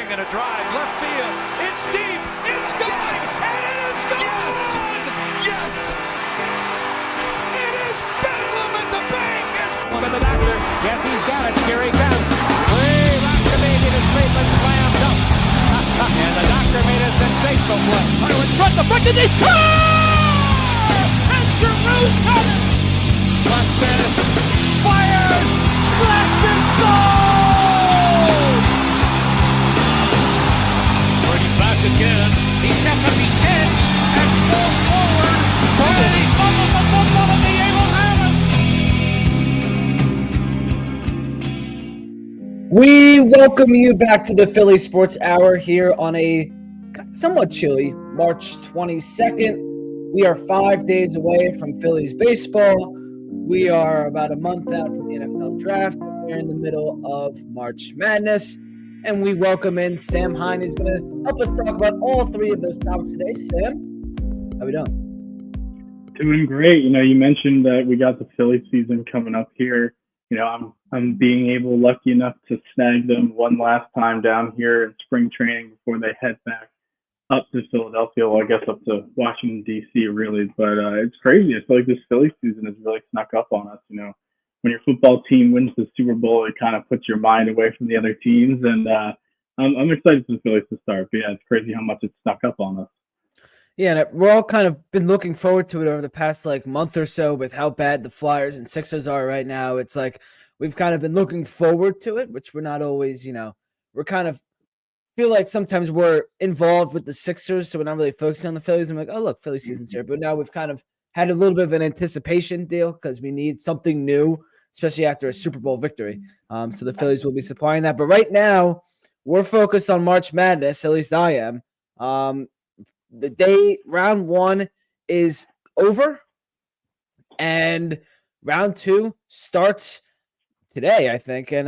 swing and a drive, left field. It's deep. It's gone. Yes! And it is gone. Yes! It is bedlam at the bank. Look at the doctor. Yes, he's got it. Here he comes. Way rock the baby to straight but slammed up. And the doctor made a sensational play. In front, the front, and they score! And Giroux's coming. Suarez fires. Blast and goal! Brady back again. He's got to be 10 and goes forward. And he fumbles the football and the Eagles have it. We welcome you back to the Philly Sports Hour here on a somewhat chilly March 22nd. We are 5 days away from Phillies baseball. We are about a month out from the NFL draft. We're in the middle of March Madness. And we welcome in Sam Heine, who's going to help us talk about all three of those topics today. Sam, how we doing? Doing great. You mentioned that we got the Philly season coming up here. I'm being lucky enough to snag them one last time down here in spring training before they head back up to Philadelphia. Well, I guess up to Washington, D.C. really. But it's crazy. I feel like this Philly season has really snuck up on us. When your football team wins the Super Bowl, it kind of puts your mind away from the other teams. And I'm excited for the Phillies to start. But yeah, it's crazy how much it snuck up on us. Yeah, and we're all kind of been looking forward to it over the past month or so with how bad the Flyers and Sixers are right now. It's like we've kind of been looking forward to it, which we're not always, we're kind of feel like sometimes we're involved with the Sixers, so we're not really focusing on the Phillies. I'm like, oh, look, Philly season's here. But now we've kind of had a little bit of an anticipation deal because we need something new, especially after a Super Bowl victory. So the Phillies will be supplying that. But right now, we're focused on March Madness, at least I am. The day round one is over, and round two starts today, I think. And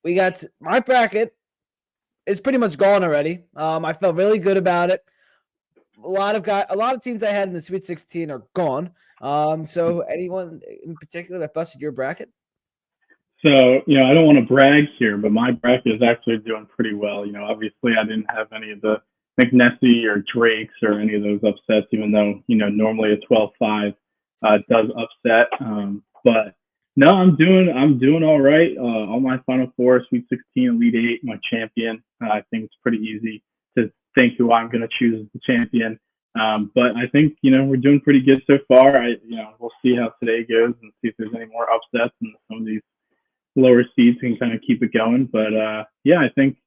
we got my bracket is pretty much gone already. I felt really good about it. A lot of teams I had in the Sweet 16 are gone. So anyone in particular that busted your bracket? So, I don't want to brag here, but my bracket is actually doing pretty well. Obviously I didn't have any of the McNessie or Drake's or any of those upsets, even though, normally a 12-5 does upset. But no, I'm doing all right. All my Final Four, Sweet 16, Elite 8, my champion. I think it's pretty easy to think who I'm going to choose as the champion. But I think, we're doing pretty good so far. We'll see how today goes and see if there's any more upsets and some of these lower seeds can kind of keep it going. But I think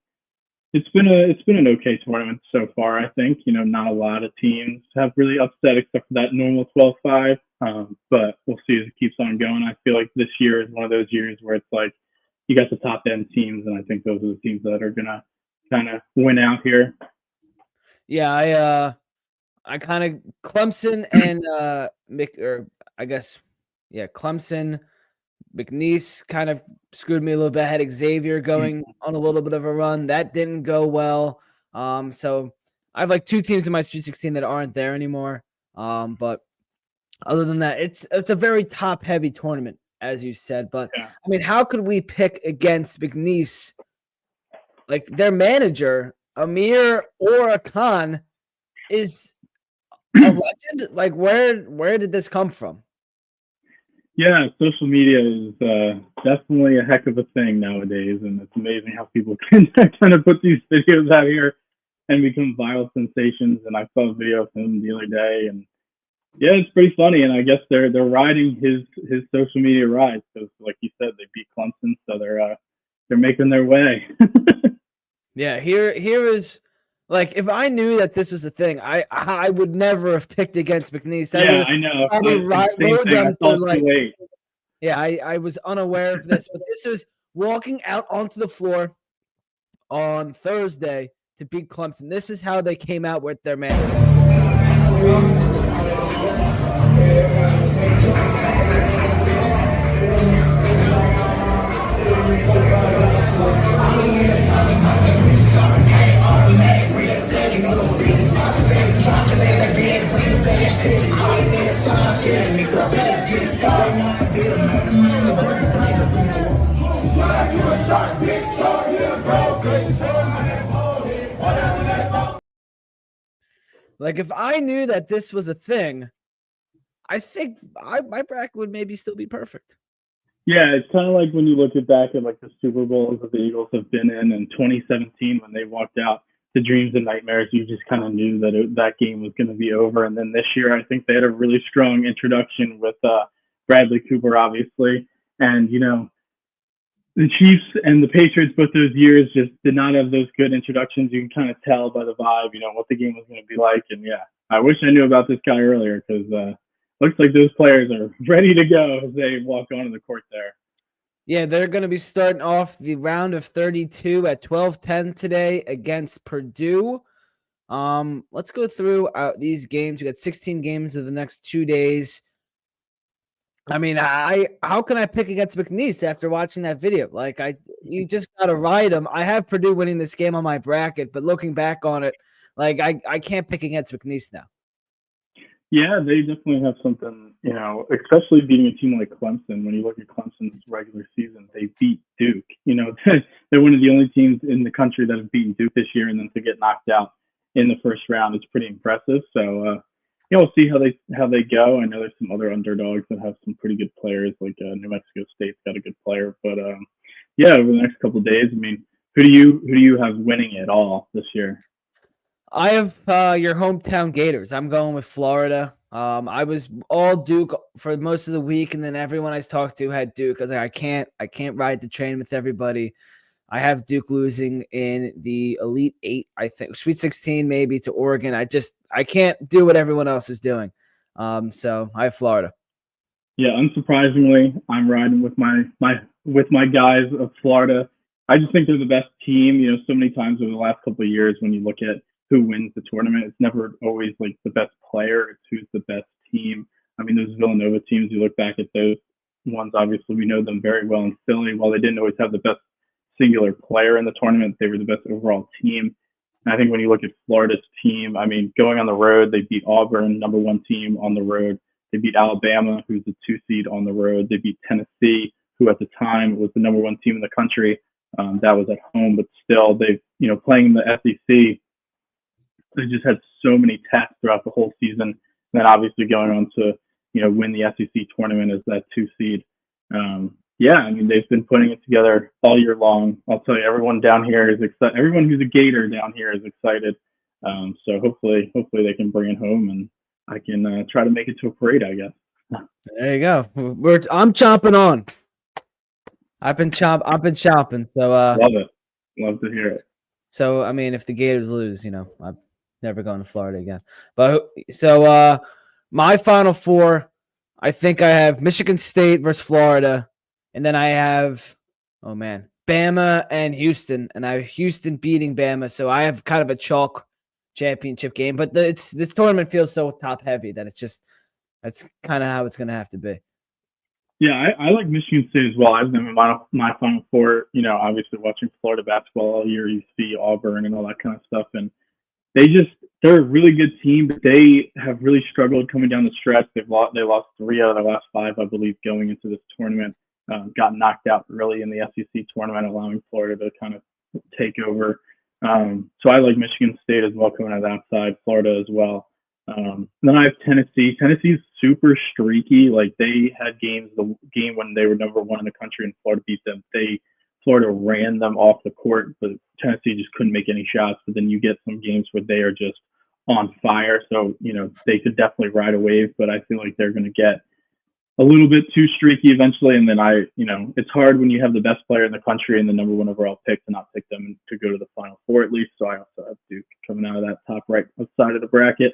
it's been an okay tournament so far. I think, not a lot of teams have really upset except for that normal 12-5. But we'll see as it keeps on going. I feel like this year is one of those years where it's like you got the top end teams, and I think those are the teams that are gonna kind of win out here. Yeah, I kind of Clemson and Clemson, McNeese kind of screwed me a little bit. I had Xavier going on a little bit of a run. That didn't go well. So I have two teams in my Sweet 16 that aren't there anymore. But other than that, it's a very top-heavy tournament, as you said. But, I mean, how could we pick against McNeese? Their manager, Amir or Khan, is a legend. Where did this come from? Yeah, social media is definitely a heck of a thing nowadays, and it's amazing how people can kind of put these videos out here and become viral sensations. And I saw a video of him the other day, and yeah, it's pretty funny. And I guess they're riding his social media rise because, like you said, they beat Clemson, so they're making their way. Yeah, here is. If I knew that this was a thing, I would never have picked against McNeese. I know. I was unaware of this, but this was walking out onto the floor on Thursday to beat Clemson. This is how they came out with their manager. Shot, big shot, yeah, bro. Like, if I knew that this was a thing, I think my bracket would maybe still be perfect. Yeah, it's kind of like when you look back at like the Super Bowls that the Eagles have been in 2017 when they walked out to dreams and nightmares. You just kind of knew that that game was going to be over. And then this year, I think they had a really strong introduction with Bradley Cooper, obviously, and the Chiefs and the Patriots both those years just did not have those good introductions. You can kind of tell by the vibe, what the game was going to be like. And yeah, I wish I knew about this guy earlier because looks like those players are ready to go as they walk onto the court there. Yeah, they're going to be starting off the round of 32 at 12:10 today against Purdue. Let's go through these games. We got 16 games of the next 2 days. I mean, how can I pick against McNeese after watching that video? Like, you just gotta ride them. I have Purdue winning this game on my bracket, but looking back on it, like I can't pick against McNeese now. Yeah, they definitely have something, especially beating a team like Clemson. When you look at Clemson's regular season, they beat Duke. They're one of the only teams in the country that have beaten Duke this year, and then to get knocked out in the first round is pretty impressive. So, we'll see how they go. I know there's some other underdogs that have some pretty good players, like New Mexico State's got a good player. But yeah, over the next couple of days, I mean, who do you have winning it all this year? I have your hometown Gators. I'm going with Florida. I was all Duke for most of the week, and then everyone I talked to had Duke. I was like, I can't ride the train with everybody. I have Duke losing in the Elite Eight, I think, Sweet 16 maybe to Oregon. I can't do what everyone else is doing. So I have Florida. Yeah, unsurprisingly, I'm riding with my guys of Florida. I just think they're the best team. So many times over the last couple of years, when you look at who wins the tournament, it's never always like the best player. It's who's the best team. I mean, those Villanova teams, you look back at those ones, obviously we know them very well in Philly. While they didn't always have the best singular player in the tournament, they were the best overall team. And I think when you look at Florida's team, I mean, going on the road, they beat Auburn, number one team on the road. They beat Alabama, who's the 2 seed on the road. They beat Tennessee, who at the time was the number one team in the country. That was at home, but still, they've, playing in the SEC, they just had so many tests throughout the whole season. And then obviously going on to, win the SEC tournament as that 2 seed. Yeah, I mean, they've been putting it together all year long. I'll tell you, everyone down here is excited. Everyone who's a Gator down here is excited. So hopefully they can bring it home, and I can try to make it to a parade, I guess. There you go. I'm chomping on. I've been chomping. So love it. Love to hear it. So I mean, if the Gators lose, I'm never going to Florida again. But so my Final Four, I think I have Michigan State versus Florida, and then I have Bama and Houston, and I have Houston beating Bama. So I have kind of a chalk championship game, but this tournament feels so top heavy that that's kind of how it's going to have to be. Yeah, I like Michigan State as well. I've been in my Final Four, obviously watching Florida basketball all year. You see Auburn and all that kind of stuff. And they're a really good team, but they have really struggled coming down the stretch. They lost 3 out of their last 5, I believe, going into this tournament. Got knocked out early in the SEC tournament, allowing Florida to kind of take over. So I like Michigan State as well coming out of that side, Florida as well. Then I have Tennessee. Tennessee's super streaky. Like, they had the game when they were number 1 in the country and Florida beat them. Florida ran them off the court, but Tennessee just couldn't make any shots. But then you get some games where they are just on fire. So, they could definitely ride a wave, but I feel like they're going to get a little bit too streaky eventually. And then it's hard when you have the best player in the country and the number 1 overall pick to not pick them to go to the Final Four at least. So I also have Duke coming out of that top right side of the bracket.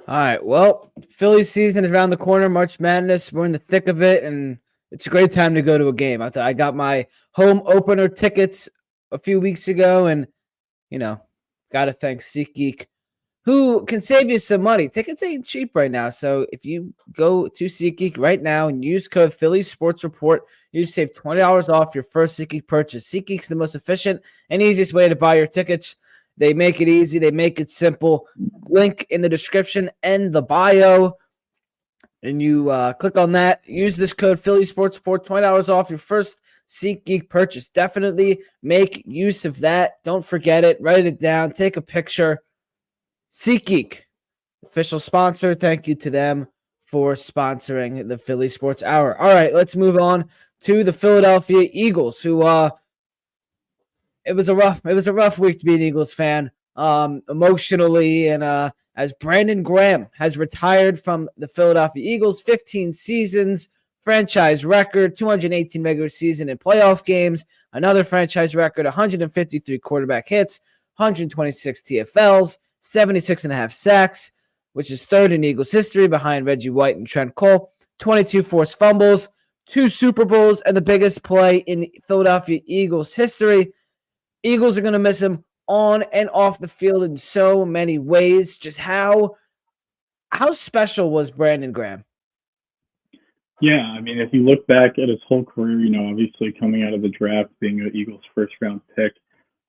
All right. Well, Phillies season is around the corner. March Madness. We're in the thick of it, and it's a great time to go to a game. I got my home opener tickets a few weeks ago, and got to thank SeatGeek, who can save you some money. Tickets ain't cheap right now, so if you go to SeatGeek right now and use code Phillies Sports Report, you save $20 off your first SeatGeek purchase. SeatGeek's the most efficient and easiest way to buy your tickets. They make it easy. They make it simple. Link in the description and the bio. And you click on that. Use this code Philly Sports Report, $20 off your first SeatGeek purchase. Definitely make use of that. Don't forget it. Write it down. Take a picture. SeatGeek, official sponsor. Thank you to them for sponsoring the Philly Sports Hour. All right, let's move on to the Philadelphia Eagles, who it was a rough week to be an Eagles fan, emotionally, and as Brandon Graham has retired from the Philadelphia Eagles, 15 seasons, franchise record, 218 regular season and playoff games, another franchise record, 153 quarterback hits, 126 TFLs, 76.5 sacks, which is third in Eagles history behind Reggie White and Trent Cole, 22 forced fumbles, 2 Super Bowls, and the biggest play in Philadelphia Eagles history. Eagles are going to miss him on and off the field in so many ways. Just how special was Brandon Graham? Yeah, I mean, if you look back at his whole career, obviously coming out of the draft, being an Eagles first-round pick,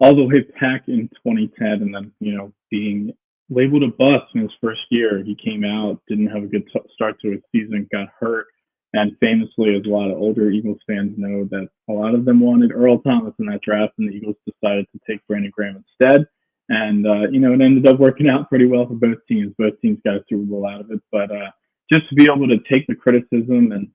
all the way back in 2010, and then, being labeled a bust in his first year. He came out, didn't have a good start to his season, got hurt, and famously, as a lot of older Eagles fans know, that a lot of them wanted Earl Thomas in that draft, and the Eagles decided to take Brandon Graham instead. And, it ended up working out pretty well for both teams. Both teams got a Super Bowl out of it. But just to be able to take the criticism and,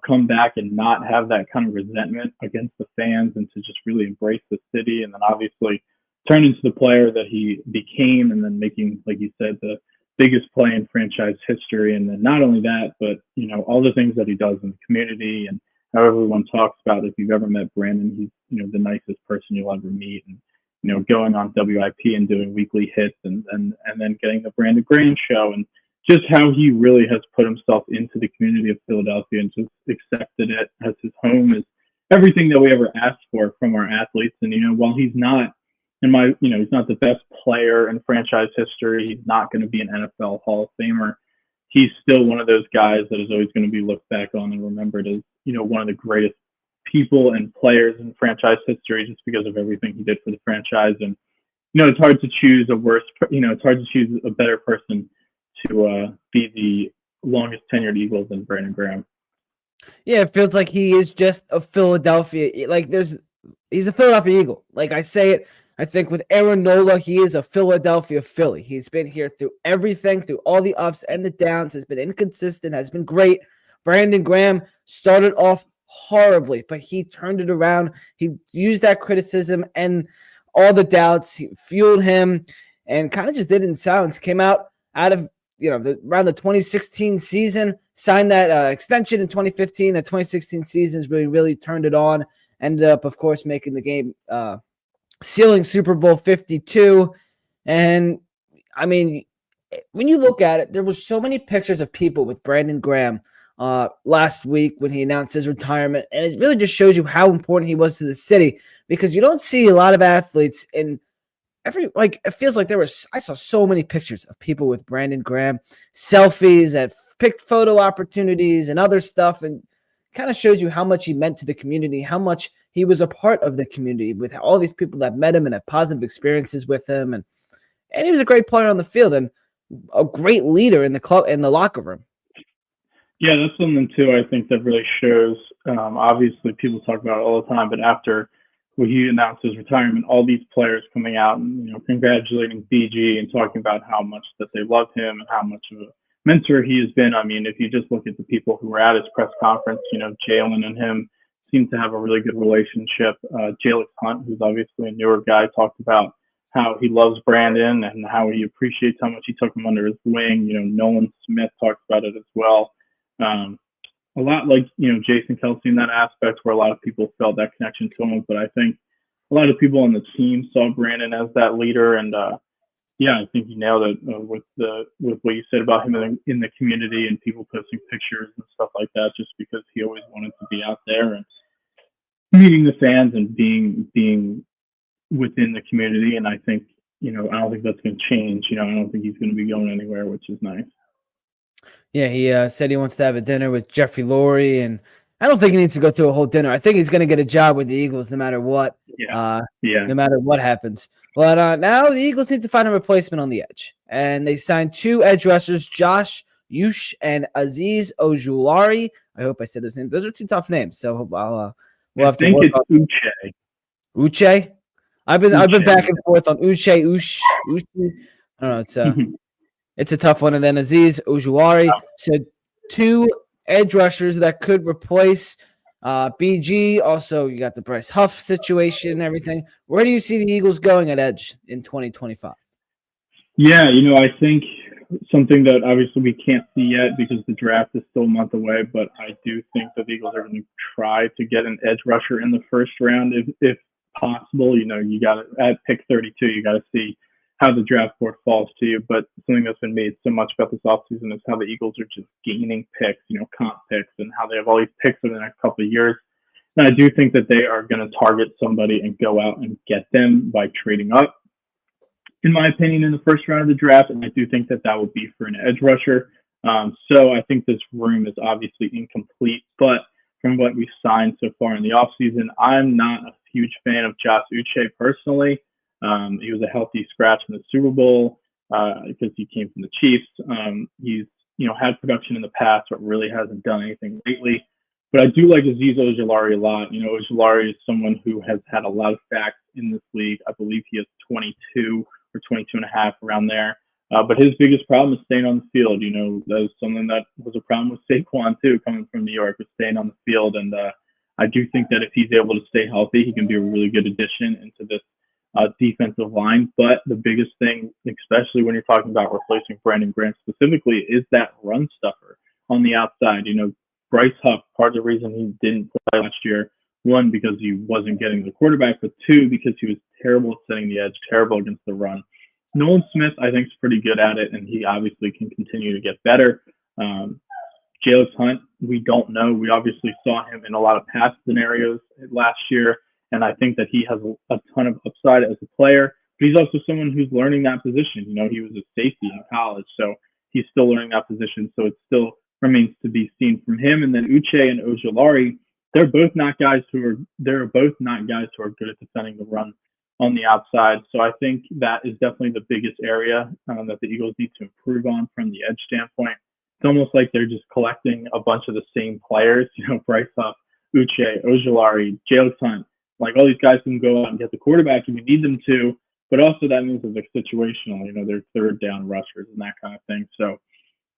come back and not have that kind of resentment against the fans and to just really embrace the city, and then obviously turn into the player that he became, and then making, like you said, the biggest play in franchise history. And then not only that, but, all the things that he does in the community and how everyone talks about. If you've ever met Brandon, he's, the nicest person you'll ever meet. And, going on WIP and doing weekly hits and then getting the Brandon Graham show, and just how he really has put himself into the community of Philadelphia and just accepted it as his home, is everything that we ever asked for from our athletes. And, while he's not, he's not the best player in franchise history, he's not going to be an NFL Hall of Famer, he's still one of those guys that is always going to be looked back on and remembered as, one of the greatest people and players in franchise history, just because of everything he did for the franchise. And, it's hard to choose it's hard to choose a better person to be the longest tenured Eagle than Brandon Graham. Yeah, it feels like he is just a Philadelphia, he's a Philadelphia Eagle. Like I say it, I think with Aaron Nola, he is a Philadelphia Philly. He's been here through everything, through all the ups and the downs, has been inconsistent, has been great. Brandon Graham started off horribly, but he turned it around. He used that criticism and all the doubts. He fueled him and kind of just did it in silence. Came out of, around the 2016 season, signed that extension in 2015. The 2016 season's really turned it on. Ended up, of course, making the game, sealing Super Bowl 52. And, I mean, when you look at it, there was so many pictures of people with Brandon Graham last week when he announced his retirement. And it really just shows you how important he was to the city, because you don't see a lot of athletes in it feels like I saw so many pictures of people with Brandon Graham, selfies at picked photo opportunities and other stuff. And kind of shows you how much he meant to the community, how much he was a part of the community with all these people that met him and had positive experiences with him. And he was a great player on the field and a great leader in the club, in the locker room. Yeah, that's something too, I think, that really shows. Obviously, people talk about it all the time, but after he announced his retirement, all these players coming out and, congratulating BG and talking about how much that they love him and how much of a mentor he has been. I mean, if you just look at the people who were at his press conference, Jalen and him seem to have a really good relationship. Jalix Hunt, who's obviously a newer guy, talked about how he loves Brandon and how he appreciates how much he took him under his wing. Nolan Smith talked about it as well. A lot like, Jason Kelsey in that aspect, where a lot of people felt that connection to him. But I think a lot of people on the team saw Brandon as that leader. And, yeah, I think you nailed it with what you said about him in the community and people posting pictures and stuff like that, just because he always wanted to be out there and meeting the fans and being within the community. And I think, I don't think that's going to change. I don't think he's going to be going anywhere, which is nice. Yeah, he said he wants to have a dinner with Jeffrey Lurie, and I don't think he needs to go through a whole dinner. I think he's going to get a job with the Eagles no matter what. No matter what happens. But now the Eagles need to find a replacement on the edge, and they signed 2 edge rushers, Josh Yush and Aziz Ojulari. I hope I said those names. Those are 2 tough names, so we'll have to work on. I think it's Uche. I've been back and forth on Uche, Ushi. I don't know. It's a tough one. And then Aziz Ojulari. So 2 edge rushers that could replace BG. Also, you got the Bryce Huff situation and everything. Where do you see the Eagles going at edge in 2025? Yeah, I think something that obviously we can't see yet because the draft is still a month away, but I do think that the Eagles are going to try to get an edge rusher in the first round if possible. You got to, at pick 32, you got to see how the draft board falls to you. But something that's been made so much about this offseason is how the Eagles are just gaining picks, comp picks, and how they have all these picks over the next couple of years. And I do think that they are going to target somebody and go out and get them by trading up, in my opinion, in the first round of the draft. And I do think that would be for an edge rusher. So I think this room is obviously incomplete, but from what we've signed so far in the offseason, I'm not a huge fan of Josh Uche personally. He was a healthy scratch in the Super Bowl because he came from the Chiefs. He's had production in the past, but really hasn't done anything lately. But I do like Aziz Ojulari a lot. Ojulari is someone who has had a lot of sacks in this league. I believe he has 22 or 22 and a half around there. But his biggest problem is staying on the field. That was something that was a problem with Saquon too, coming from New York, was staying on the field. And I do think that if he's able to stay healthy, he can be a really good addition into this defensive line. But the biggest thing, especially when you're talking about replacing Brandon Graham specifically, is that run stuffer on the outside. Bryce Huff, part of the reason he didn't play last year, 1, because he wasn't getting the quarterback, but 2, because he was terrible at setting the edge, terrible against the run. Nolan Smith, I think, is pretty good at it, and he obviously can continue to get better. Jalix Hunt, we don't know. We obviously saw him in a lot of pass scenarios last year, and I think that he has a ton of upside as a player. But he's also someone who's learning that position. He was a safety in college, so he's still learning that position. So it still remains to be seen from him. And then Uche and Ojulari, they're both not guys who are good at defending the run on the outside. So I think that is definitely the biggest area that the Eagles need to improve on from the edge standpoint. It's almost like they're just collecting a bunch of the same players, Bryce Huff, Uche, Ojulari, Jalix Hunt. Like, all these guys can go out and get the quarterback if you need them to, but also that means that they're situational. They're third down rushers and that kind of thing. So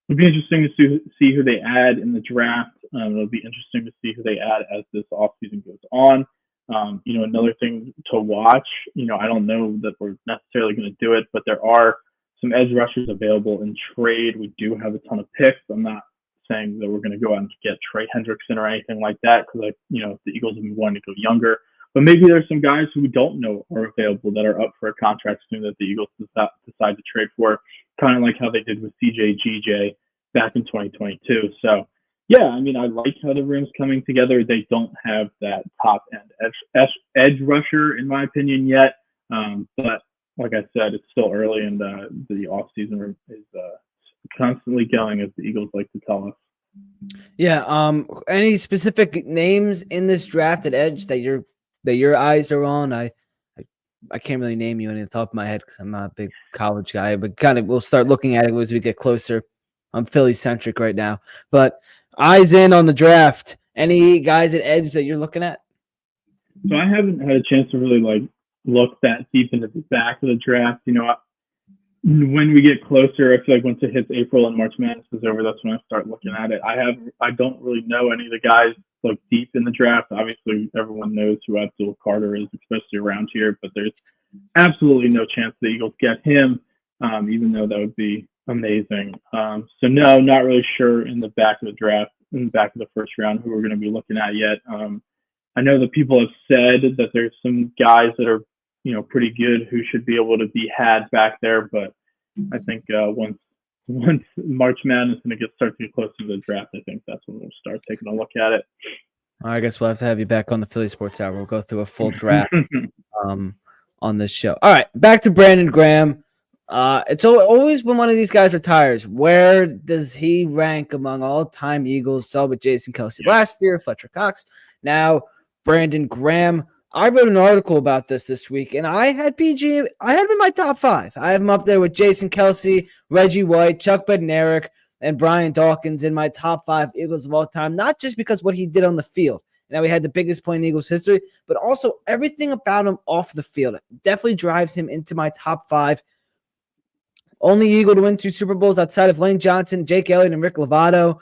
it'll be interesting to see who they add in the draft. It'll be interesting to see who they add as this offseason goes on. Another thing to watch, I don't know that we're necessarily going to do it, but there are some edge rushers available in trade. We do have a ton of picks. I'm not saying that we're going to go out and get Trey Hendrickson or anything like that, because the Eagles have been wanting to go younger. But maybe there's some guys who we don't know are available that are up for a contract soon that the Eagles decide to trade for, kind of like how they did with CJ back in 2022. So, yeah, I like how the room's coming together. They don't have that top-end edge rusher, in my opinion, yet. But like I said, it's still early, and the offseason is constantly going, as the Eagles like to tell us. Yeah. Any specific names in this draft at edge that your eyes are on? I can't really name you on the top of my head because I'm not a big college guy, but kind of we'll start looking at it as we get closer. I'm Philly centric right now, but eyes in on the draft. Any guys at edge that you're looking at? So I haven't had a chance to really look that deep into the back of the draft. When we get closer, I feel like once it hits April and March Madness is over, that's when I start looking at it. I don't really know any of the guys deep in the draft. Obviously, everyone knows who Abdul Carter is, especially around here, but there's absolutely no chance the Eagles get him, even though that would be amazing. So no, not really sure in the back of the draft, in the back of the first round, who we're going to be looking at yet. I know that people have said that there's some guys that are, pretty good who should be able to be had back there, but I think once March Madness and it starts to get closer to the draft, I think that's when we'll start taking a look at it. I guess we'll have to have you back on the Philly Sports Hour. We'll go through a full draft on this show. All right, back to Brandon Graham. It's always when one of these guys retires, where does he rank among all-time Eagles? Saw with Jason Kelce last year, Fletcher Cox. Now, Brandon Graham. I wrote an article about this week, and I had PG. I had him in my top 5. I have him up there with Jason Kelce, Reggie White, Chuck Bednarik, and Brian Dawkins in my top 5 Eagles of all time, not just because what he did on the field. Now, he had the biggest play in Eagles history, but also everything about him off the field. It definitely drives him into my top 5. only Eagle to win 2 Super Bowls outside of Lane Johnson, Jake Elliott, and Rick Lovato.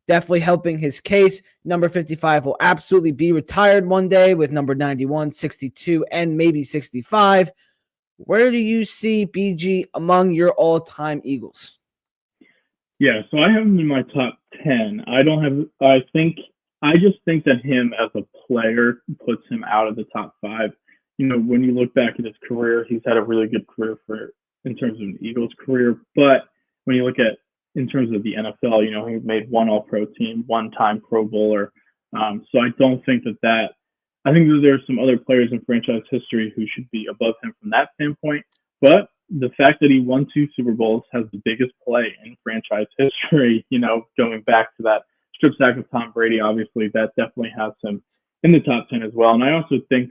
Definitely helping his case. Number 55 will absolutely be retired one day with number 91, 62, and maybe 65. Where do you see BG among your all-time Eagles? Yeah, so I have him in my top 10. I just think that him as a player puts him out of the top 5. When you look back at his career, he's had a really good career in terms of an Eagles career. But when you look at in terms of the NFL, he made 1 All-Pro team, 1-time Pro Bowler. So I don't think that I think that there are some other players in franchise history who should be above him from that standpoint. But the fact that he won 2 Super Bowls has the biggest play in franchise history, going back to that strip sack of Tom Brady, obviously that definitely has him in the top 10 as well. And I also think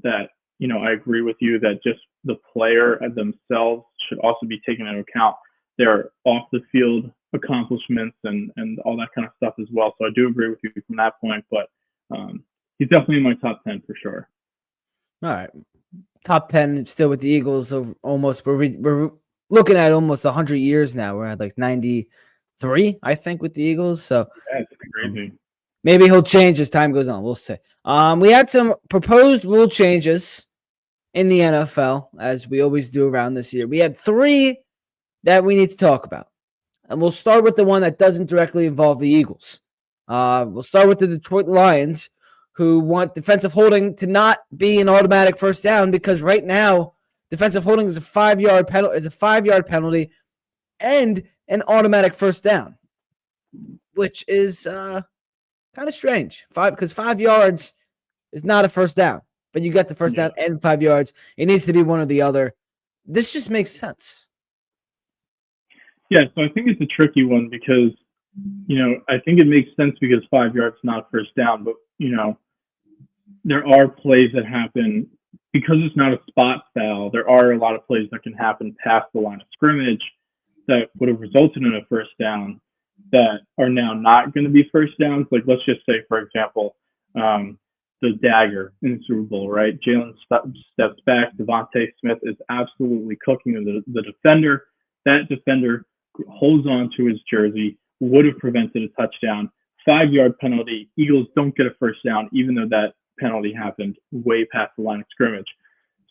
that, I agree with you that just the player themselves should also be taken into account. Their off the field accomplishments and all that kind of stuff as well. So I do agree with you from that point, but he's definitely in my top 10 for sure. All right. Top 10 still with the Eagles of almost, we're looking at almost 100 years now. We're at like 93, I think, with the Eagles. So that's crazy. Maybe he'll change as time goes on. We'll see. We had some proposed rule changes in the NFL, as we always do around this year. We had 3 that we need to talk about. And we'll start with the one that doesn't directly involve the Eagles. We'll start with the Detroit Lions, who want defensive holding to not be an automatic first down, because right now defensive holding is a 5-yard penalty. It's a 5-yard penalty and an automatic first down, which is kind of strange. Because 5 yards is not a first down, but you got the first down and 5 yards. It needs to be one or the other. This just makes sense. Yeah, so I think it's a tricky one because, I think it makes sense because 5 yards is not first down, but, there are plays that happen because it's not a spot foul. There are a lot of plays that can happen past the line of scrimmage that would have resulted in a first down that are now not going to be first downs. Like, let's just say, for example, the dagger in the Super Bowl, right? Jalen steps back. Devontae Smith is absolutely cooking the defender. That defender holds on to his jersey, would have prevented a touchdown. 5-yard penalty. Eagles don't get a first down, even though that penalty happened way past the line of scrimmage.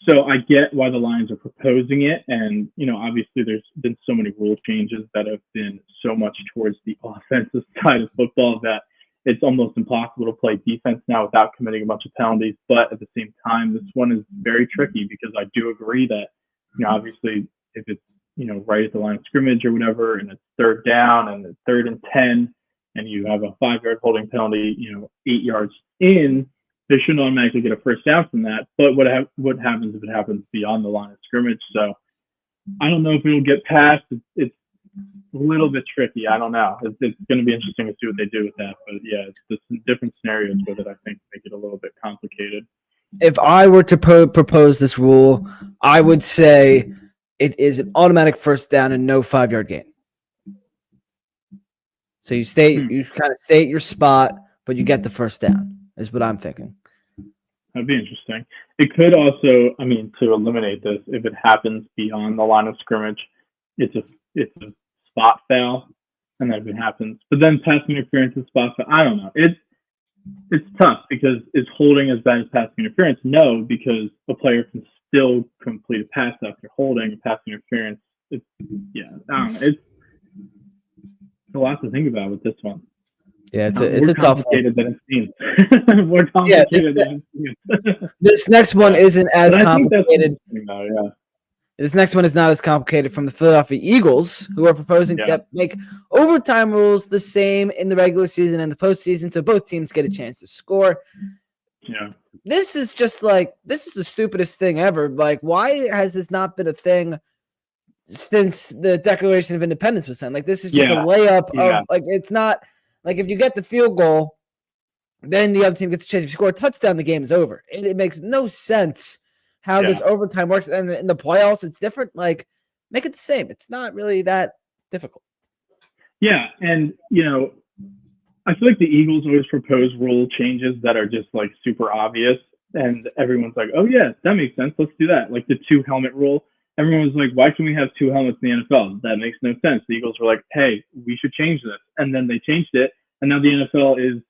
So I get why the Lions are proposing it. And, obviously there's been so many rule changes that have been so much towards the offensive side of football that it's almost impossible to play defense now without committing a bunch of penalties. But at the same time, this one is very tricky because I do agree that, obviously if it's, right at the line of scrimmage or whatever, and it's 3rd down and it's 3rd and 10, and you have a 5-yard holding penalty, 8 yards in, they shouldn't automatically get a first down from that. But what happens if it happens beyond the line of scrimmage? So I don't know if it'll get passed. It's a little bit tricky. I don't know. It's going to be interesting to see what they do with that. But yeah, it's just different scenarios with it, I think, make it a little bit complicated. If I were to propose this rule, I would say it is an automatic first down and no 5-yard gain. So you kind of stay at your spot, but you get the first down, is what I'm thinking. That'd be interesting. It could also, to eliminate this, if it happens beyond the line of scrimmage, it's a spot foul, and then if it happens, but then passing interference is spot foul. I don't know. It's tough because is holding as bad as passing interference? No, because a player can still complete a pass after holding and passing interference. I don't know. It's a lot to think about with this one. Yeah, it's a tough one. Than it seems. More complicated than it seems. This next one isn't as complicated. This next one is not as complicated from the Philadelphia Eagles, who are proposing that make overtime rules the same in the regular season and the postseason, so both teams get a chance to score. Yeah. This is the stupidest thing ever. Like, why has this not been a thing since the Declaration of Independence was signed? Like, this is just a layup of, like, it's not, like, if you get the field goal, then the other team gets a chance. If you score a touchdown, the game is over. It makes no sense how this overtime works. And in the playoffs, it's different. Like, make it the same. It's not really that difficult. Yeah, and, I feel like the Eagles always propose rule changes that are just, like, super obvious. And everyone's like, oh, yeah, that makes sense. Let's do that. Like the 2 helmet rule. everyone was like, why can we have two helmets in the NFL? That makes no sense. The Eagles were like, hey, we should change this. And then they changed it. And now the NFL is,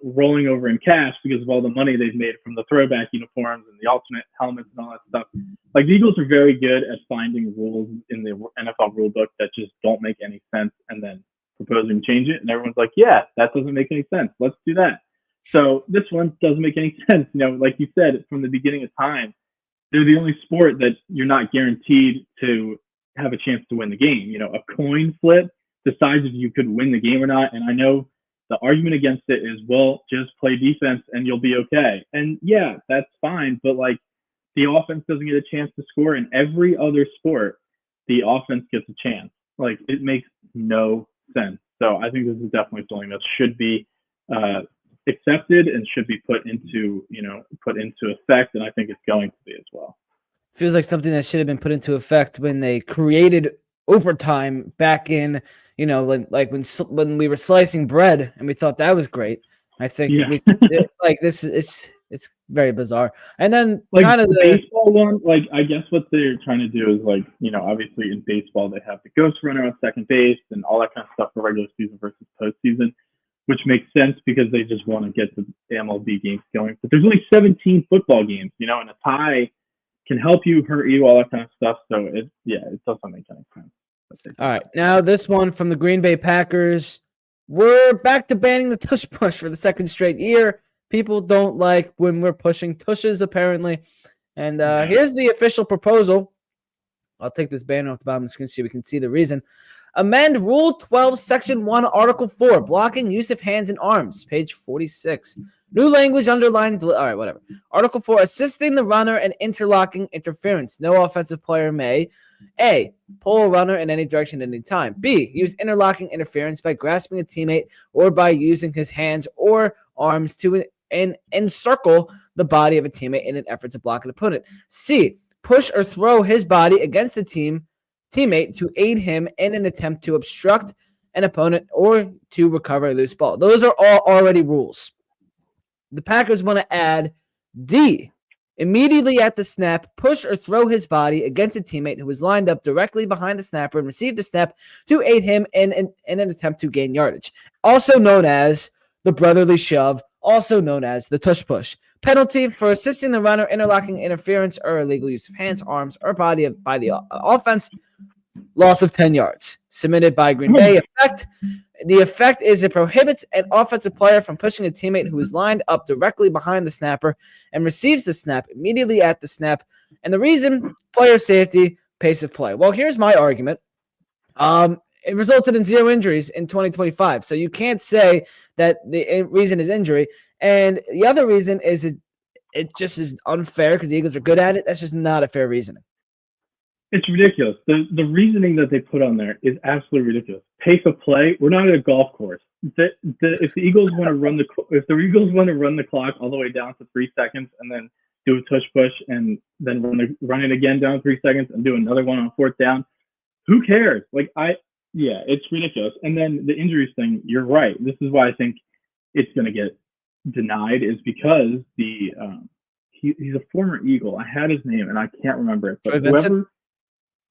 rolling over in cash because of all the money they've made from the throwback uniforms and the alternate helmets and all that stuff. Like, the Eagles are very good at finding rules in the NFL rule book that just don't make any sense and then proposing to change it. And everyone's like, yeah, that doesn't make any sense. Let's do that. So this one doesn't make any sense. Like you said, from the beginning of time, they're the only sport that you're not guaranteed to have a chance to win the game. A coin flip decides if you could win the game or not. And I know the argument against it is, well, just play defense and you'll be okay. And yeah, that's fine. But like, the offense doesn't get a chance to score. In every other sport, the offense gets a chance. Like, it makes no sense. So I think this is definitely something that should be accepted and should be put into effect. And I think it's going to be as well. Feels like something that should have been put into effect when they created overtime back in, when we were slicing bread and we thought that was great. I think it's very bizarre. And then like kind of the baseball one, like, I guess what they're trying to do is, like, obviously in baseball they have the ghost runner on second base and all that kind of stuff for regular season versus postseason, which makes sense because they just want to get the MLB games going. But there's only 17 football games, and a tie can help you, hurt you, all that kind of stuff. So it doesn't make any sense. All right, now this one from the Green Bay Packers. We're back to banning the tush push for the second straight year. People don't like when we're pushing tushes, apparently. And here's the official proposal. I'll take this banner off the bottom of the screen so we can see the reason. Amend Rule 12, Section 1, Article 4, blocking use of hands and arms, page 46. New language underlined. All right, whatever. Article 4, assisting the runner and interlocking interference. No offensive player may A, pull a runner in any direction at any time. B, use interlocking interference by grasping a teammate or by using his hands or arms to encircle the body of a teammate in an effort to block an opponent. C, push or throw his body against the teammate to aid him in an attempt to obstruct an opponent or to recover a loose ball. Those are all already rules. The Packers want to add D, immediately at the snap, push or throw his body against a teammate who is lined up directly behind the snapper and receive the snap to aid him in an attempt to gain yardage. Also known as the brotherly shove, also known as the tush push. Penalty for assisting the runner, interlocking interference, or illegal use of hands, arms, or body by the offense. Loss of 10 yards. Submitted by Green Bay. The effect is it prohibits an offensive player from pushing a teammate who is lined up directly behind the snapper and receives the snap immediately at the snap. And the reason, player safety, pace of play. Well, here's my argument. It resulted in 0 injuries in 2025. So you can't say that the reason is injury. And the other reason is it just is unfair because the Eagles are good at it. That's just not a fair reasoning. It's ridiculous. The reasoning that they put on there is absolutely ridiculous. Pace of play. We're not at a golf course. If the Eagles want to run the clock all the way down to 3 seconds and then do a tush push and then run it again down 3 seconds and do another one on 4th down, who cares? It's ridiculous. And then the injuries thing. You're right. This is why I think it's going to get denied, is because he's a former Eagle. I had his name and I can't remember it. But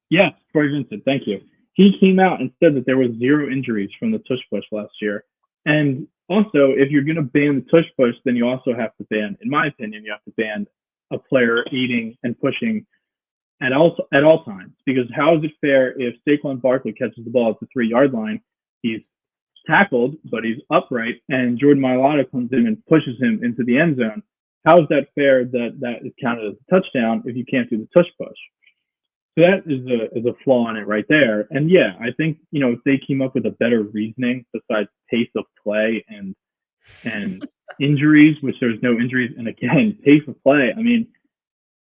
yes, Troy Vincent. Thank you. He came out and said that there was 0 injuries from the tush push last year. And also, if you're going to ban the tush push, then you also have to ban, in my opinion, you have to ban a player aiding and pushing at all times. Because how is it fair if Saquon Barkley catches the ball at the 3-yard line, he's tackled, but he's upright, and Jordan Mailata comes in and pushes him into the end zone? How is that fair that is counted as a touchdown if you can't do the tush push? So that is a flaw in it right there. And yeah, I think, if they came up with a better reasoning besides pace of play and injuries, which there's no injuries, and again, pace of play. I mean,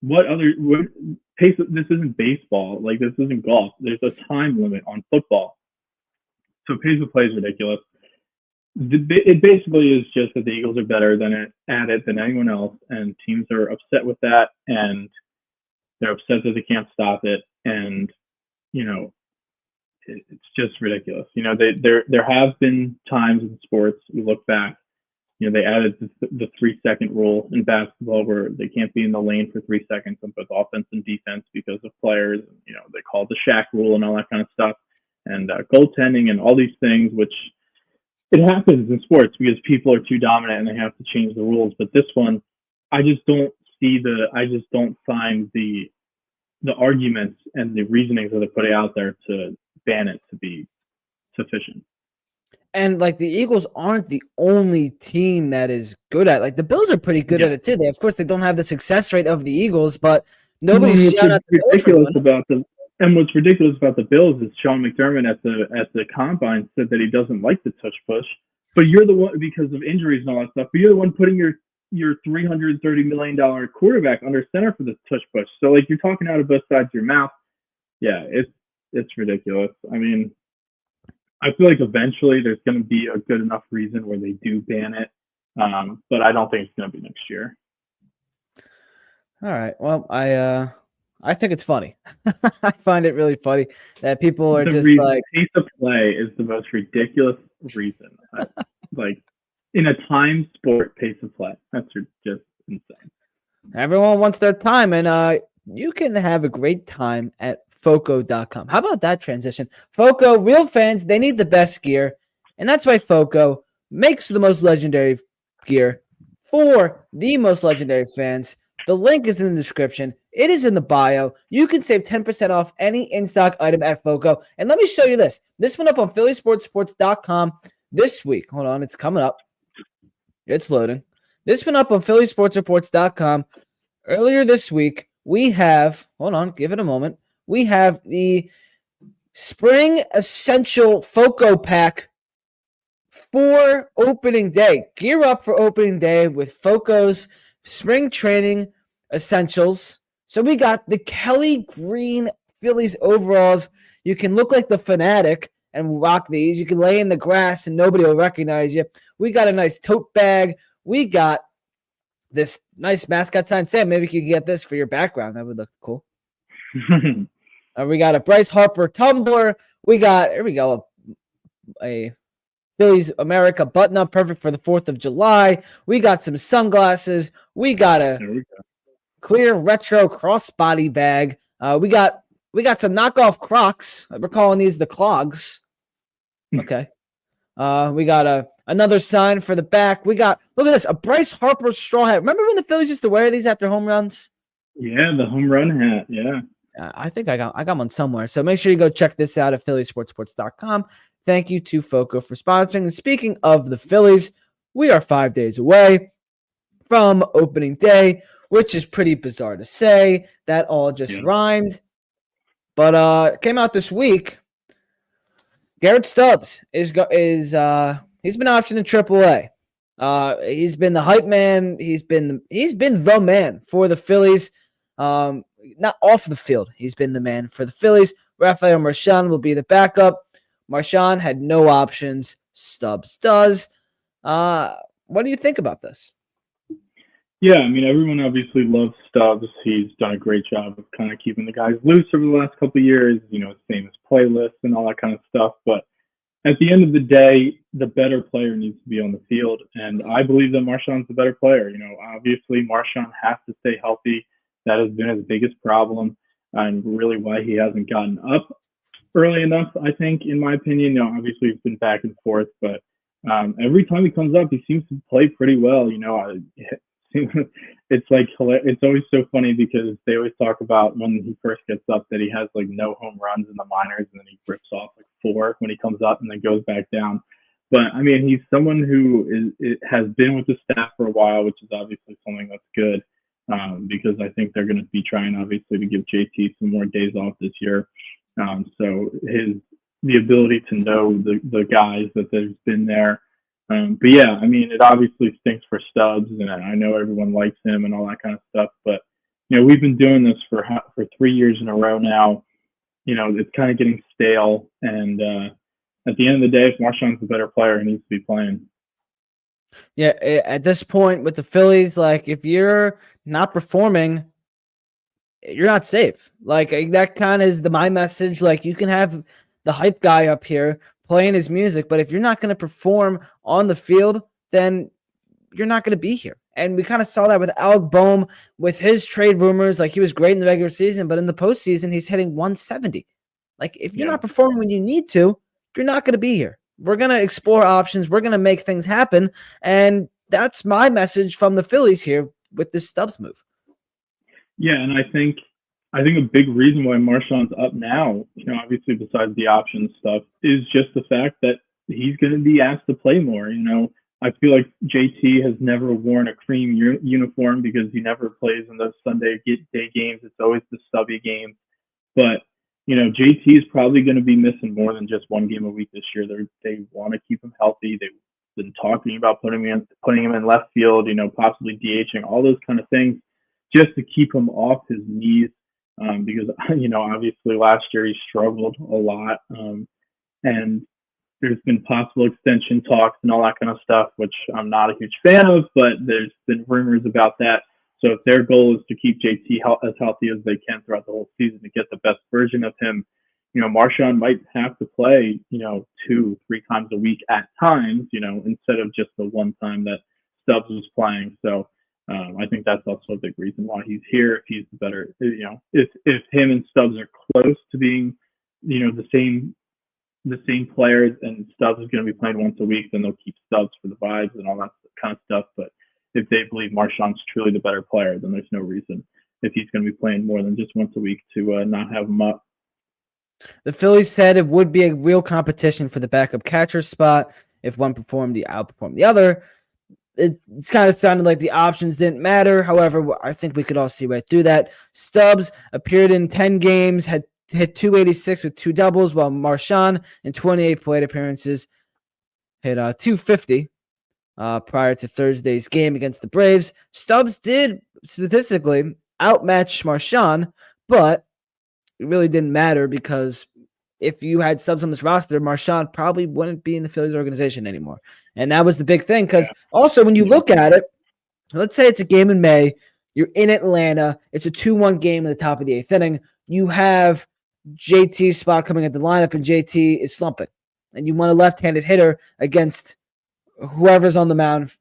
what pace? This isn't baseball. Like, this isn't golf. There's a time limit on football. So pace of play is ridiculous. It basically is just that the Eagles are better at it than anyone else, and teams are upset with that, and they're upset that they can't stop it, and it's just ridiculous. There have been times in sports, you look back, they added the 3-second rule in basketball where they can't be in the lane for 3 seconds on both offense and defense because of players. They call it the Shaq rule and all that kind of stuff, and goaltending and all these things, which it happens in sports because people are too dominant and they have to change the rules. But this one, I just don't find the arguments and the reasonings that they're putting out there to ban it to be sufficient. And like the Eagles aren't the only team that is good at. Like the Bills are pretty good at it too. Of course, they don't have the success rate of the Eagles, but nobody's shouting at the ridiculous about them. And what's ridiculous about the Bills is Sean McDermott at the combine said that he doesn't like the tush push, but you're the one because of injuries and all that stuff. But you're the one putting your $330 million quarterback under center for the tush push. So like you're talking out of both sides of your mouth. Yeah, it's ridiculous. I mean, I feel like eventually there's going to be a good enough reason where they do ban it, but I don't think it's going to be next year. All right. Well, I think it's funny. I find it really funny that people are just like pace of play is the most ridiculous reason. Like in a time sport, pace of play. That's just insane. Everyone wants their time, and you can have a great time at Foco.com. How about that transition? Foco, real fans, they need the best gear, and that's why Foco makes the most legendary gear for the most legendary fans. The link is in the description. It is in the bio. You can save 10% off any in-stock item at Foco. And let me show you this. This went up on PhillySportsSports.com this week. Hold on, it's coming up. It's loading. This went up on PhillySportsReports.com earlier this week. We have, hold on, give it a moment. We have the Spring Essential Foco Pack for opening day. Gear up for opening day with Foco's Spring Training Essentials. So we got the Kelly Green Phillies overalls. You can look like the fanatic and rock these. You can lay in the grass and nobody will recognize you. We got a nice tote bag. We got this nice mascot sign. Sam, maybe you could get this for your background. That would look cool. We got a Bryce Harper tumbler. We got, here we go, a Phillies America button-up, perfect for the 4th of July. We got some sunglasses. We got a clear retro crossbody bag. We got some knockoff Crocs. We're calling these the clogs. Okay. We got another sign for the back. We got, look at this, a Bryce Harper straw hat. Remember when the Phillies used to wear these after home runs? Yeah, the home run hat. Yeah. I think I got one somewhere. So make sure you go check this out at PhillySportsSports.com. Thank you to Foco for sponsoring. And speaking of the Phillies, we are 5 days away from opening day, which is pretty bizarre to say. That all just rhymed. But it came out this week. Garrett Stubbs is he's been optioned in AAA. He's been the hype man. He's been the man for the Phillies. Not off the field. He's been the man for the Phillies. Rafael Marchand will be the backup. Marchand had no options. Stubbs does. What do you think about this? Yeah, I mean, everyone obviously loves Stubbs. He's done a great job of kind of keeping the guys loose over the last couple of years, his famous playlists and all that kind of stuff. But at the end of the day, the better player needs to be on the field. And I believe that Marchand's the better player. Obviously Marchand has to stay healthy. That has been his biggest problem and really why he hasn't gotten up early enough, I think, in my opinion. Obviously he's been back and forth, but every time he comes up, he seems to play pretty well. It's always so funny because they always talk about when he first gets up that he has like no home runs in the minors and then he rips off like 4 when he comes up and then goes back down. But I mean, he's someone who has been with the staff for a while, which is obviously something that's good. Because I think they're going to be trying, obviously, to give JT some more days off this year. So the ability to know the guys that there's been there. But yeah, I mean, it obviously stinks for Stubbs, and I know everyone likes him and all that kind of stuff. But we've been doing this for 3 years in a row now. It's kind of getting stale. And at the end of the day, if Marchand's the better player, he needs to be playing. Yeah, at this point with the Phillies, like if you're not performing, you're not safe. Like that kind of is my message. Like you can have the hype guy up here playing his music, but if you're not going to perform on the field, then you're not going to be here. And we kind of saw that with Alec Boehm with his trade rumors. Like, he was great in the regular season, but in the postseason, he's hitting 170. Like, if you're not performing when you need to, you're not going to be here. We're going to explore options. We're going to make things happen. And that's my message from the Phillies here with this Stubbs move. Yeah, and I think a big reason why Marchand's up now, obviously besides the options stuff, is just the fact that he's going to be asked to play more. I feel like JT has never worn a cream uniform because he never plays in those Sunday day games. It's always the stubby games. But, JT is probably going to be missing more than just one game a week this year. They want to keep him healthy. They've been talking about putting him in left field, possibly DHing, all those kind of things, just to keep him off his knees. Because, obviously last year he struggled a lot. And there's been possible extension talks and all that kind of stuff, which I'm not a huge fan of, but there's been rumors about that. So if their goal is to keep JT as healthy as they can throughout the whole season to get the best version of him, Marchand might have to play, 2-3 times a week at times, instead of just the one time that Stubbs was playing. So I think that's also a big reason why he's here. If he's the better, if him and Stubbs are close to being, the same players, and Stubbs is going to be playing once a week, then they'll keep Stubbs for the vibes and all that kind of stuff. But if they believe Marchand's truly the better player, then there's no reason, if he's going to be playing more than just once a week, to not have him up. The Phillies said it would be a real competition for the backup catcher spot. If one performed, the outperformed the other. It's kind of sounded like the options didn't matter. However, I think we could all see right through that. Stubbs appeared in 10 games, had hit 286 with 2 doubles, while Marchand in 28 plate appearances hit 250 prior to Thursday's game against the Braves. Stubbs did statistically outmatch Marchand, but it really didn't matter because if you had Stubbs on this roster, Marchand probably wouldn't be in the Phillies organization anymore. And that was the big thing, because also when you look at it, let's say it's a game in May, you're in Atlanta, it's a 2-1 game in the top of the 8th inning, you have JT's spot coming at the lineup and JT is slumping, and you want a left-handed hitter against whoever's on the mound,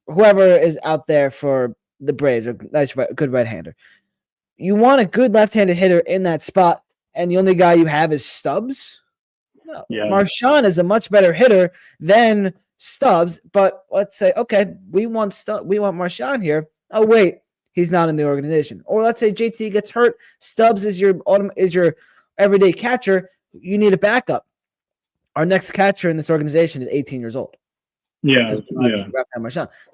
whoever is out there for the Braves, or good right-hander. You want a good left-handed hitter in that spot, and the only guy you have is Stubbs? No. Yeah. Marchand is a much better hitter than Stubbs, but let's say, okay, we want Marchand here. Oh, wait, he's not in the organization. Or let's say JT gets hurt. Stubbs is your everyday catcher. You need a backup. Our next catcher in this organization is 18 years old. Yeah.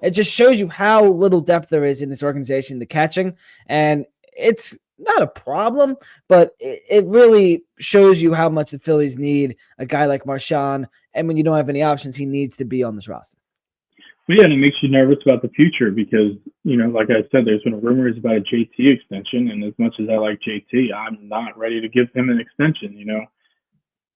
It just shows you how little depth there is in this organization, the catching, and it's not a problem, but it really shows you how much the Phillies need a guy like Marchand, and when you don't have any options, he needs to be on this roster. Well, yeah, and it makes you nervous about the future because, like I said, there's been rumors about a JT extension, and as much as I like JT, I'm not ready to give him an extension.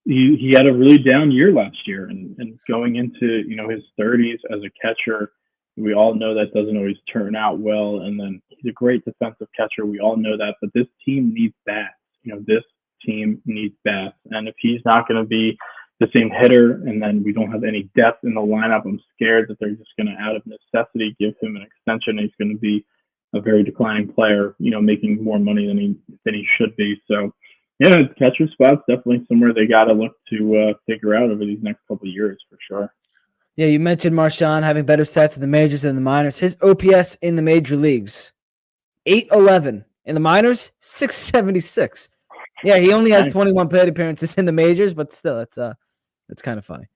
He had a really down year last year, and going into, his 30s as a catcher, we all know that doesn't always turn out well. And then he's a great defensive catcher. We all know that, but this team needs bats. This team needs bats. And if he's not going to be the same hitter, and then we don't have any depth in the lineup, I'm scared that they're just going to, out of necessity, give him an extension. He's going to be a very declining player, making more money than he should be. So, yeah, catcher spot's definitely somewhere they got to look to figure out over these next couple of years for sure. Yeah, you mentioned Marchand having better stats in the majors than the minors. His OPS in the major leagues, 811. In the minors, 676. Yeah, he only has 21 plate appearances in the majors, but still, it's kind of funny.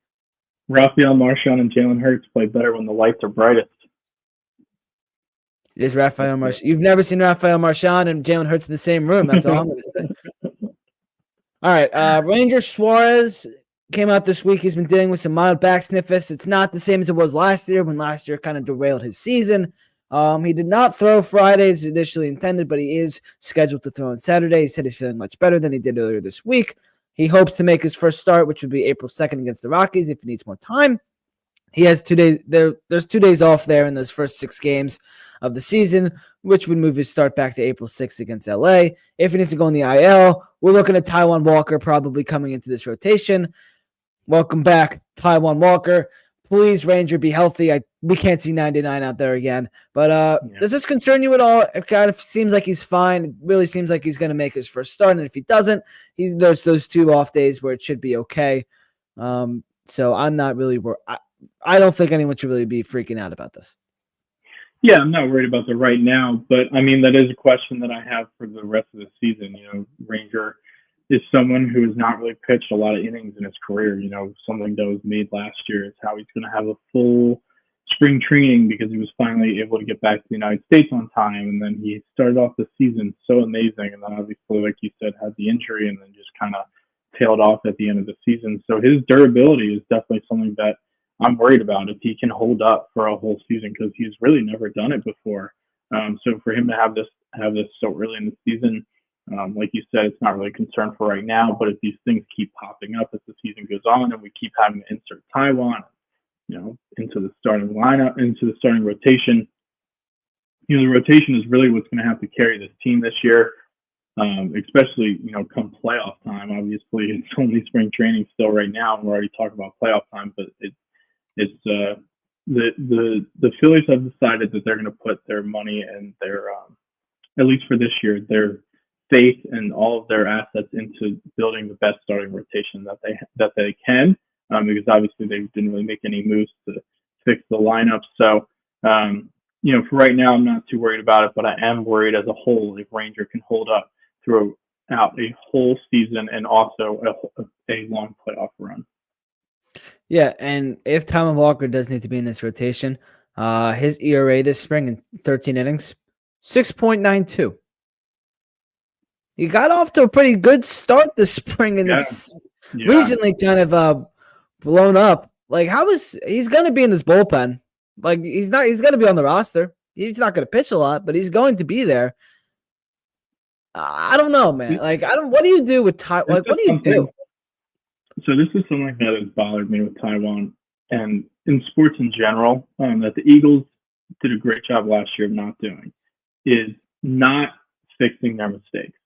Rafael Marchand and Jalen Hurts play better when the lights are brightest. It is Rafael Marchand. You've never seen Rafael Marchand and Jalen Hurts in the same room. That's all I'm going to say. All right, Ranger Suarez came out this week. He's been dealing with some mild back sniffus. It's not the same as it was last year, when last year kind of derailed his season. He did not throw Friday as initially intended, but he is scheduled to throw on Saturday. He said he's feeling much better than he did earlier this week. He hopes to make his first start, which would be April 2nd against the Rockies if he needs more time. He has 2 days. There's 2 days off there in those first 6 games of the season, which would move his start back to April 6th against LA. If he needs to go in the IL, we're looking at Taijuan Walker probably coming into this rotation. Welcome back, Taijuan Walker. Please, Ranger, be healthy. We can't see 99 out there again. But does this concern you at all? It kind of seems like he's fine. It really seems like he's going to make his first start. And if he doesn't, there's those 2 off days where it should be okay. So I'm not really worried. I don't think anyone should really be freaking out about this. Yeah, I'm not worried about the right now, but I mean, that is a question that I have for the rest of the season. Ranger is someone who has not really pitched a lot of innings in his career. Something that was made last year is how he's going to have a full spring training because he was finally able to get back to the United States on time. And then he started off the season so amazing. And then obviously, like you said, had the injury and then just kind of tailed off at the end of the season. So his durability is definitely something that I'm worried about if he can hold up for a whole season because he's really never done it before. So for him to have this so early in the season, like you said, it's not really a concern for right now. But if these things keep popping up as the season goes on, and we keep having to insert Taiwan, into the starting lineup, into the starting rotation, the rotation is really what's going to have to carry this team this year. Especially come playoff time. Obviously, it's only spring training still right now, and we're already talking about playoff time. But it's the Phillies have decided that they're going to put their money and their at least for this year, their faith and all of their assets into building the best starting rotation that they can, because obviously they didn't really make any moves to fix the lineup. So for right now, I'm not too worried about it, but I am worried as a whole if Ranger can hold up throughout a whole season and also a long playoff run. Yeah, and if Taijuan Walker does need to be in this rotation, his ERA this spring in 13 innings, 6.92. He got off to a pretty good start this spring, and it's recently kind of blown up. Like, he's going to be in this bullpen? Like, he's going to be on the roster. He's not going to pitch a lot, but he's going to be there. I don't know, man. Like, what do you do with Taijuan? Like, what do you do? So this is something that has bothered me with Taijuan and in sports in general, that the Eagles did a great job last year of not doing, is not fixing their mistakes.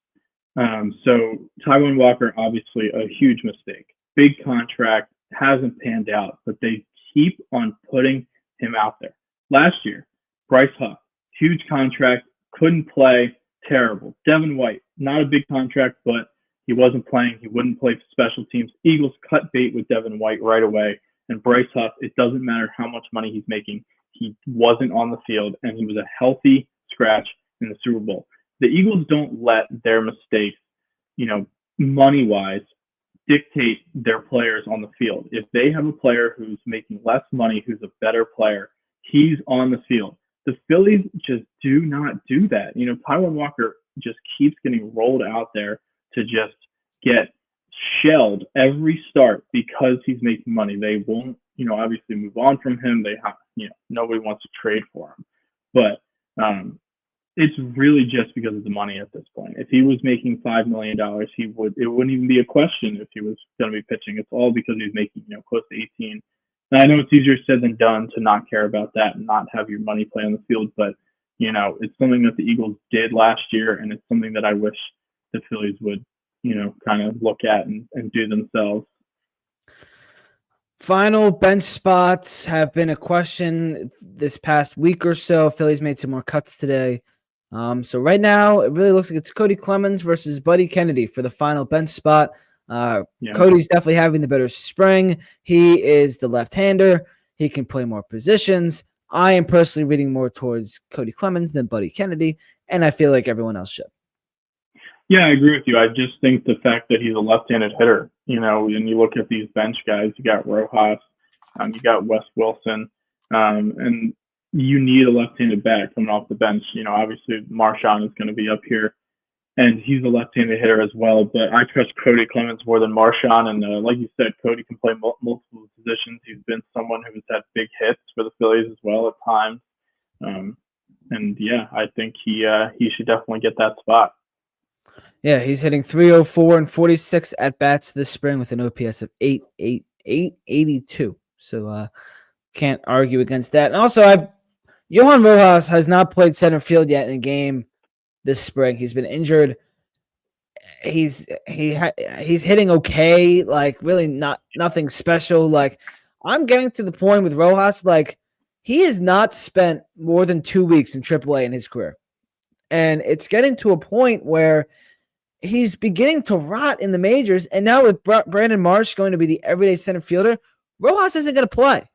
So Taijuan Walker, obviously a huge mistake. Big contract, hasn't panned out, but they keep on putting him out there. Last year, Bryce Huff, huge contract, couldn't play, terrible. Devin White, not a big contract, but he wasn't playing. He wouldn't play for special teams. Eagles cut bait with Devin White right away. And Bryce Huff, it doesn't matter how much money he's making. He wasn't on the field, and he was a healthy scratch in the Super Bowl. The Eagles don't let their mistakes, money-wise, dictate their players on the field. If they have a player who's making less money, who's a better player, he's on the field. The Phillies just do not do that. Taijuan Walker just keeps getting rolled out there to just get shelled every start because he's making money. They won't, obviously move on from him. They have, nobody wants to trade for him. But it's really just because of the money at this point. If he was making $5 million, it wouldn't even be a question if he was going to be pitching. It's all because he's making, close to 18. And I know it's easier said than done to not care about that and not have your money play on the field, but it's something that the Eagles did last year, and it's something that I wish the Phillies would, kind of look at and do themselves. Final bench spots have been a question this past week or so. Phillies made some more cuts today. So right now, it really looks like it's Cody Clemens versus Buddy Kennedy for the final bench spot. Cody's definitely having the better spring. He is the left-hander. He can play more positions. I am personally reading more towards Cody Clemens than Buddy Kennedy, and I feel like everyone else should. Yeah, I agree with you. I just think the fact that he's a left-handed hitter, when you look at these bench guys, you got Rojas, you got Wes Wilson, and you need a left-handed bat coming off the bench. Obviously Marchand is going to be up here, and he's a left-handed hitter as well. But I trust Cody Clemens more than Marchand, and like you said, Cody can play multiple positions. He's been someone who has had big hits for the Phillies as well at times, and yeah, I think he should definitely get that spot. Yeah, he's hitting .304 and 46 at bats this spring with an OPS of 882. So can't argue against that. And also, Johan Rojas has not played center field yet in a game this spring. He's been injured. He's hitting okay, like really nothing special. Like I'm getting to the point with Rojas, like, he has not spent more than 2 weeks in AAA in his career. And it's getting to a point where he's beginning to rot in the majors. And now with Brandon Marsh going to be the everyday center fielder, Rojas isn't going to play.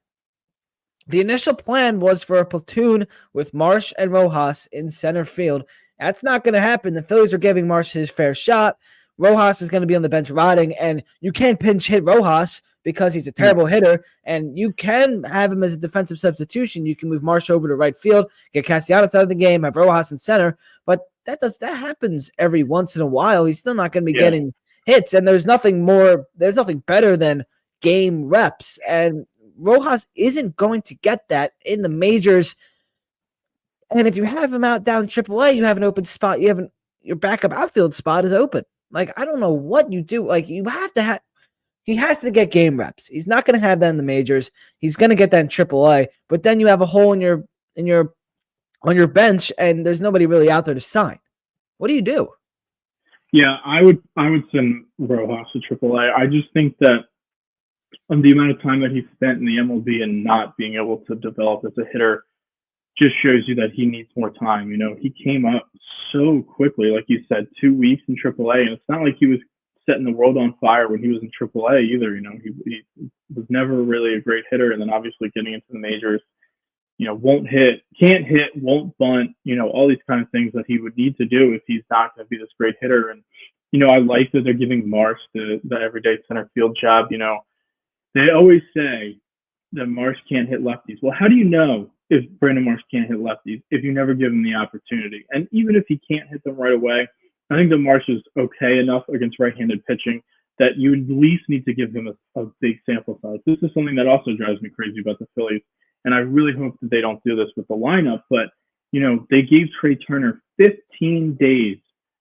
The initial plan was for a platoon with Marsh and Rojas in center field. That's not going to happen. The Phillies are giving Marsh his fair shot. Rojas is going to be on the bench rotting, and you can't pinch hit Rojas because he's a terrible hitter, and you can have him as a defensive substitution. You can move Marsh over to right field, get Castellanos out of the game, have Rojas in center, but that happens every once in a while. He's still not going to be getting hits, and there's nothing better than game reps, and Rojas isn't going to get that in the majors. And if you have him out down AAA, you have an open spot. Your backup outfield spot is open. Like, I don't know what you do. Like, he has to get game reps. He's not going to have that in the majors. He's going to get that in AAA. But then you have a hole on your bench, and there's nobody really out there to sign. What do you do? Yeah, I would send Rojas to AAA. I just think that the amount of time that he spent in the MLB and not being able to develop as a hitter just shows you that he needs more time. You know, he came up so quickly, like you said, 2 weeks in AAA, and it's not like he was setting the world on fire when he was in AAA either. You know, he was never really a great hitter, and then obviously getting into the majors, you know, can't hit, won't bunt, you know, all these kind of things that he would need to do if he's not going to be this great hitter. And, you know, I like that they're giving Marsh the everyday center field job. You know, they always say that Marsh can't hit lefties. Well, how do you know if Brandon Marsh can't hit lefties if you never give him the opportunity? And even if he can't hit them right away, I think that Marsh is okay enough against right-handed pitching that you at least need to give him a big sample size. This is something that also drives me crazy about the Phillies, and I really hope that they don't do this with the lineup. But, you know, they gave Trey Turner 15 days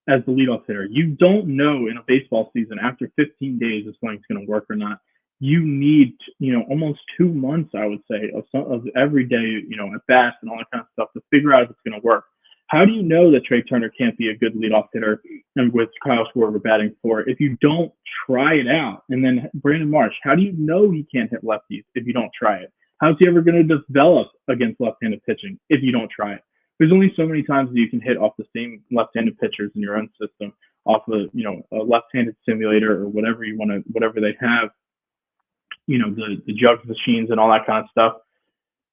as the leadoff hitter. You don't know in a baseball season after 15 days if something's going to work or not. You need, you know, almost 2 months, I would say, of every day, you know, at bats and all that kind of stuff to figure out if it's going to work. How do you know that Trey Turner can't be a good leadoff hitter and with Kyle Schwarber batting for if you don't try it out? And then Brandon Marsh, how do you know he can't hit lefties if you don't try it? How's he ever going to develop against left-handed pitching if you don't try it? There's only so many times that you can hit off the same left-handed pitchers in your own system, off of, you know, a left-handed simulator or whatever they have, you know, the jugs machines and all that kind of stuff.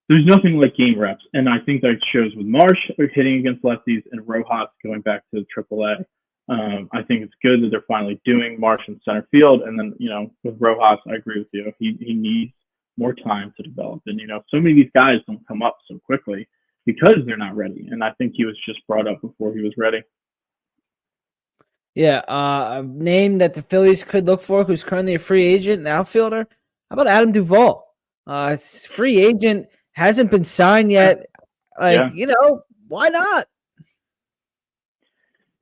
There's nothing like game reps, and I think that shows with Marsh hitting against lefties and Rojas going back to AAA. I think it's good that they're finally doing Marsh in center field, and then, you know, with Rojas, I agree with you. He needs more time to develop, and, you know, so many of these guys don't come up so quickly because they're not ready, and I think he was just brought up before he was ready. Yeah, a name that the Phillies could look for, who's currently a free agent, an outfielder. How about Adam Duvall? Free agent, hasn't been signed yet. You know, why not?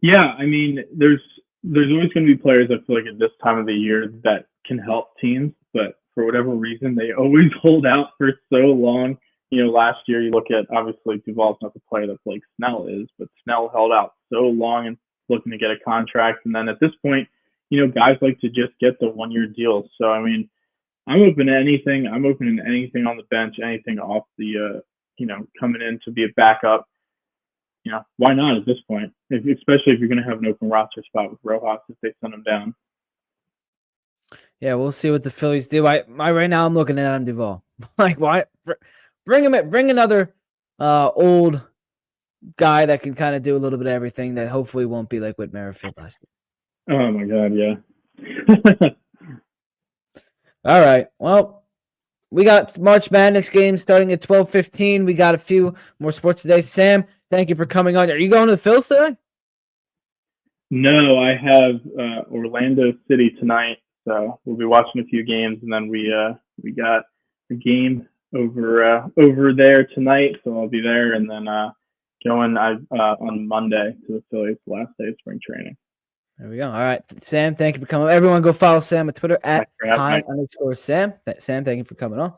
Yeah, I mean, there's always going to be players I feel like at this time of the year that can help teams, but for whatever reason, they always hold out for so long. You know, last year you look at, obviously Duvall's not the player that Blake Snell is, but Snell held out so long and looking to get a contract. And then at this point, you know, guys like to just get the 1-year deals. So, I mean, I'm open to anything. I'm open to anything on the bench, anything off the, you know, coming in to be a backup. You know, why not at this point? Especially if you're going to have an open roster spot with Rojas if they send him down. Yeah, we'll see what the Phillies do. Right now I'm looking at Adam Duvall. Like, why bring him in? Bring another old guy that can kind of do a little bit of everything that hopefully won't be like Whit Merrifield last year. Oh my God, yeah. All right. Well, we got March Madness games starting at 12:15. We got a few more sports today. Sam, thank you for coming on. Are you going to the Phils today? No, I have Orlando City tonight, so we'll be watching a few games, and then we got a game over there tonight, so I'll be there, and then going on Monday to the Phillies, last day of spring training. There we go. All right, Sam, thank you for coming. Everyone go follow Sam on Twitter at Heine_Sam. Sam, thank you for coming on.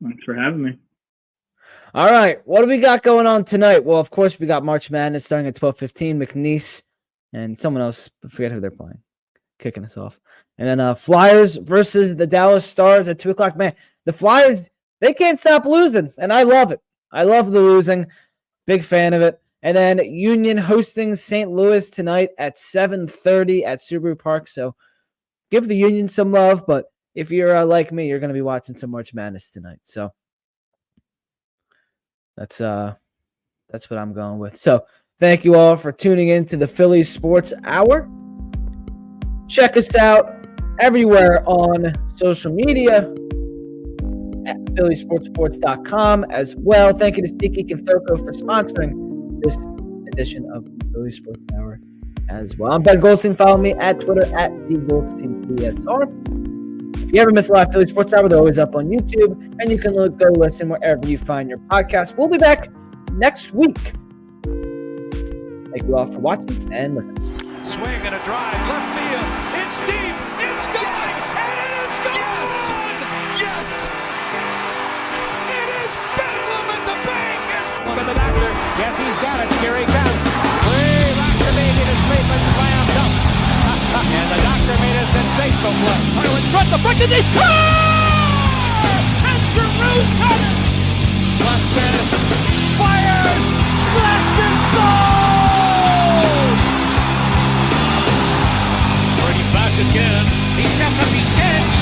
Thanks for having me. All right, what do we got going on tonight? Well, of course, we got March Madness starting at 12:15. McNeese and someone else, I forget who they're playing. kicking us off. And then Flyers versus the Dallas Stars at 2 o'clock. Man, the Flyers, they can't stop losing, and I love it. I love the losing. Big fan of it. And then Union hosting St. Louis tonight at 7:30 at Subaru Park. So give the Union some love, but if you're like me, you're going to be watching some March Madness tonight. So that's what I'm going with. So thank you all for tuning in to the Phillies Sports Hour. Check us out everywhere on social media at phillysportsports.com as well. Thank you to SeatGeek and Thurko for sponsoring this edition of the Philly Sports Hour as well. I'm Ben Goldstein. Follow me at Twitter at @Goldstein PSR. If you ever miss a live Philly Sports Hour, they're always up on YouTube, and you can go listen wherever you find your podcast. We'll be back next week. Thank you all for watching and listening. Swing and a drive, left field. It's deep. It's gone. Yes! And it is gone. Yes! It is bedlam at the bank. Look at the doctor. Yes, he's got it. Here he comes. Way rock the baby in his face and slammed up. And the doctor made a sensational play. Oh, in front, the front, and they score! And Giroux got it. Blasted. Fires. Blasted. Goal! Pretty back again. He's got to be dead.